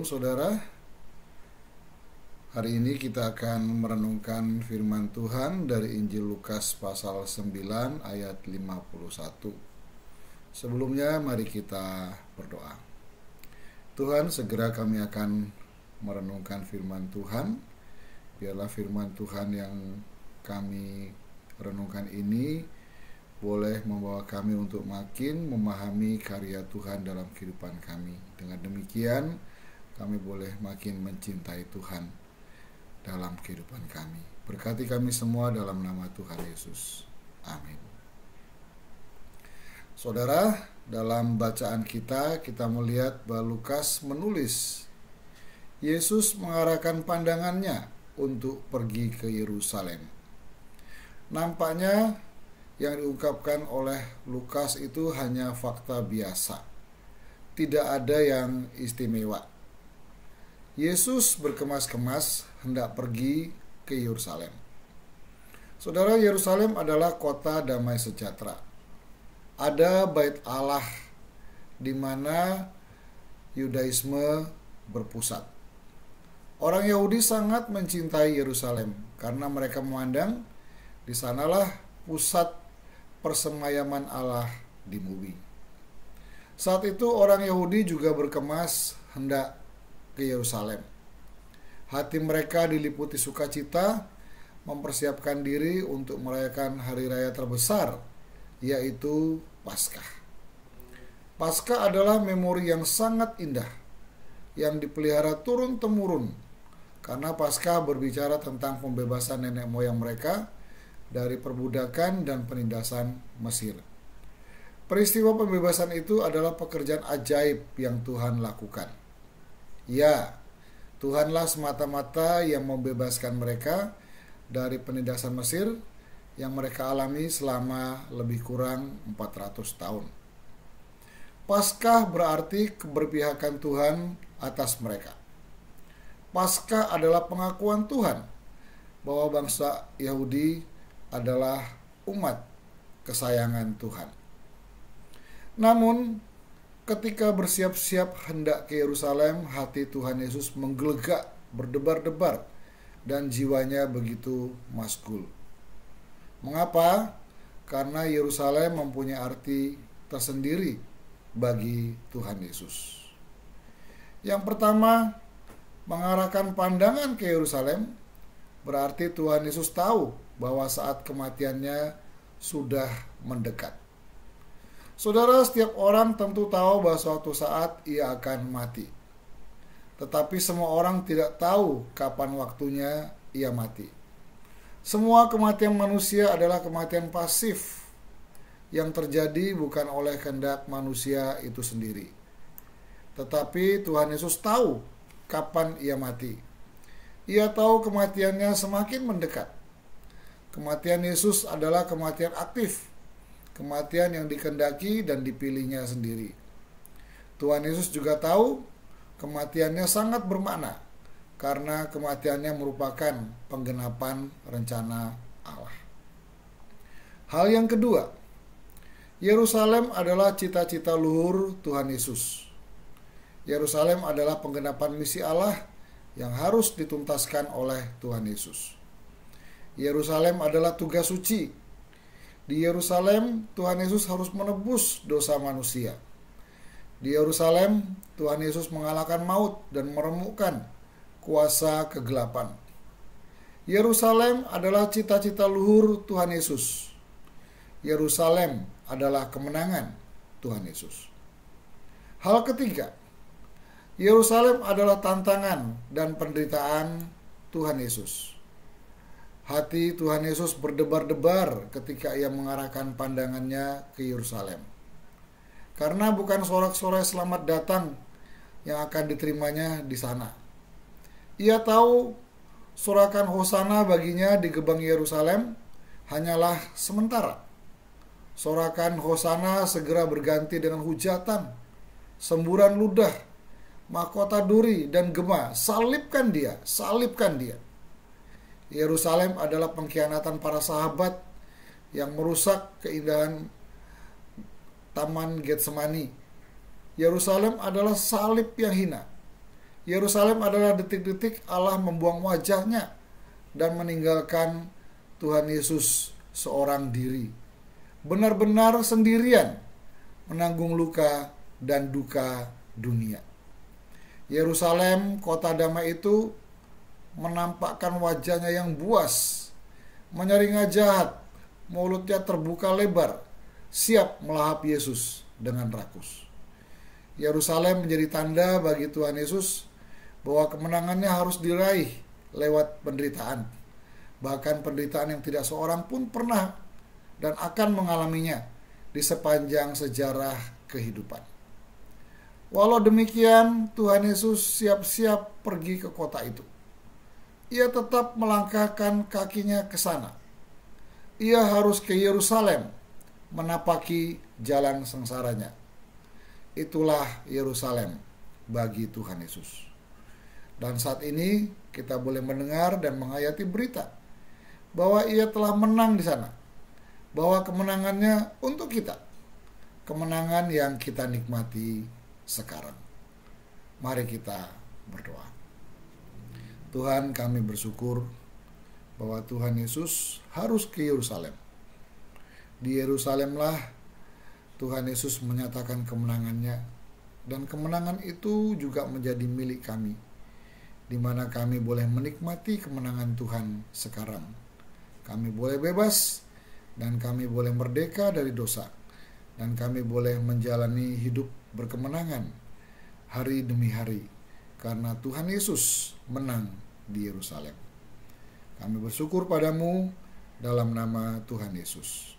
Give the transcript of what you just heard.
saudara. Hari ini kita akan merenungkan firman Tuhan dari Injil Lukas pasal 9 ayat 51. Sebelumnya mari kita berdoa. Tuhan, segera kami akan merenungkan firman Tuhan. Biarlah firman Tuhan yang kami renungkan ini boleh membawa kami untuk makin memahami karya Tuhan dalam kehidupan kami. Dengan demikian, kami boleh makin mencintai Tuhan dalam kehidupan kami. Berkati kami semua dalam nama Tuhan Yesus. Amin. Saudara, dalam bacaan kita melihat bahwa Lukas menulis Yesus mengarahkan pandangannya untuk pergi ke Yerusalem. Nampaknya yang diungkapkan oleh Lukas itu hanya fakta biasa. Tidak ada yang istimewa. Yesus berkemas-kemas hendak pergi ke Yerusalem. Saudara, Yerusalem adalah kota damai sejahtera. Ada bait Allah di mana Yudaisme berpusat. Orang Yahudi sangat mencintai Yerusalem karena mereka memandang di sanalah pusat persemayaman Allah di bumi. Saat itu orang Yahudi juga berkemas hendak ke Yerusalem. Hati mereka diliputi sukacita, mempersiapkan diri untuk merayakan hari raya terbesar, yaitu Paskah. Paskah adalah memori yang sangat indah, yang dipelihara turun-temurun, karena Paskah berbicara tentang pembebasan nenek moyang mereka dari perbudakan dan penindasan Mesir. Peristiwa pembebasan itu adalah pekerjaan ajaib yang Tuhan lakukan. Ya, Tuhanlah semata-mata yang membebaskan mereka dari penindasan Mesir yang mereka alami selama lebih kurang 400 tahun. Paskah berarti keberpihakan Tuhan atas mereka. Paskah adalah pengakuan Tuhan bahwa bangsa Yahudi adalah umat kesayangan Tuhan. Namun, ketika bersiap-siap hendak ke Yerusalem, hati Tuhan Yesus menggelegak, berdebar-debar, dan jiwanya begitu masgul. Mengapa? Karena Yerusalem mempunyai arti tersendiri bagi Tuhan Yesus. Yang pertama, mengarahkan pandangan ke Yerusalem berarti Tuhan Yesus tahu bahwa saat kematiannya sudah mendekat. Saudara, setiap orang tentu tahu bahwa suatu saat ia akan mati. Tetapi semua orang tidak tahu kapan waktunya ia mati. Semua kematian manusia adalah kematian pasif yang terjadi bukan oleh kehendak manusia itu sendiri. Tetapi Tuhan Yesus tahu kapan ia mati. Ia tahu kematiannya semakin mendekat. Kematian Yesus adalah kematian aktif, kematian yang dikehendaki dan dipilihnya sendiri. Tuhan Yesus juga tahu kematiannya sangat bermakna karena kematiannya merupakan penggenapan rencana Allah. Hal yang kedua, Yerusalem adalah cita-cita luhur Tuhan Yesus. Yerusalem adalah penggenapan misi Allah yang harus dituntaskan oleh Tuhan Yesus. Yerusalem adalah tugas suci. Di Yerusalem, Tuhan Yesus harus menebus dosa manusia. Di Yerusalem, Tuhan Yesus mengalahkan maut dan meremukkan kuasa kegelapan. Yerusalem adalah cita-cita luhur Tuhan Yesus. Yerusalem adalah kemenangan Tuhan Yesus. Hal ketiga, Yerusalem adalah tantangan dan penderitaan Tuhan Yesus. Hati Tuhan Yesus berdebar-debar ketika ia mengarahkan pandangannya ke Yerusalem. Karena bukan sorak-sorai selamat datang yang akan diterimanya di sana. Ia tahu sorakan hosana baginya di gerbang Yerusalem hanyalah sementara. Sorakan hosana segera berganti dengan hujatan, semburan ludah, mahkota duri dan gema, salibkan dia, salibkan dia. Yerusalem adalah pengkhianatan para sahabat yang merusak keindahan Taman Getsemani. Yerusalem adalah salib yang hina Yerusalem adalah detik-detik Allah membuang wajahnya dan meninggalkan Tuhan Yesus seorang diri, benar-benar sendirian menanggung luka dan duka dunia. Yerusalem, kota damai itu, menampakkan wajahnya yang buas, menyaringa jahat, mulutnya terbuka lebar, siap melahap Yesus dengan rakus. Yerusalem menjadi tanda bagi Tuhan Yesus bahwa kemenangannya harus diraih lewat penderitaan, bahkan penderitaan yang tidak seorang pun pernah dan akan mengalaminya di sepanjang sejarah kehidupan. Walau demikian, Tuhan Yesus siap-siap pergi ke kota itu. Ia tetap melangkahkan kakinya ke sana. Ia harus ke Yerusalem, menapaki jalan sengsaranya. Itulah Yerusalem bagi Tuhan Yesus. Dan saat ini kita boleh mendengar dan menghayati berita bahwa ia telah menang di sana. Bahwa kemenangannya untuk kita. Kemenangan yang kita nikmati sekarang. Mari kita berdoa. Tuhan, kami bersyukur bahwa Tuhan Yesus harus ke Yerusalem. Di Yerusalemlah Tuhan Yesus menyatakan kemenangannya, dan kemenangan itu juga menjadi milik kami, di mana kami boleh menikmati kemenangan Tuhan sekarang. Kami boleh bebas, dan kami boleh merdeka dari dosa, dan kami boleh menjalani hidup berkemenangan hari demi hari, karena Tuhan Yesus menang di Yerusalem. Kami bersyukur padamu dalam nama Tuhan Yesus.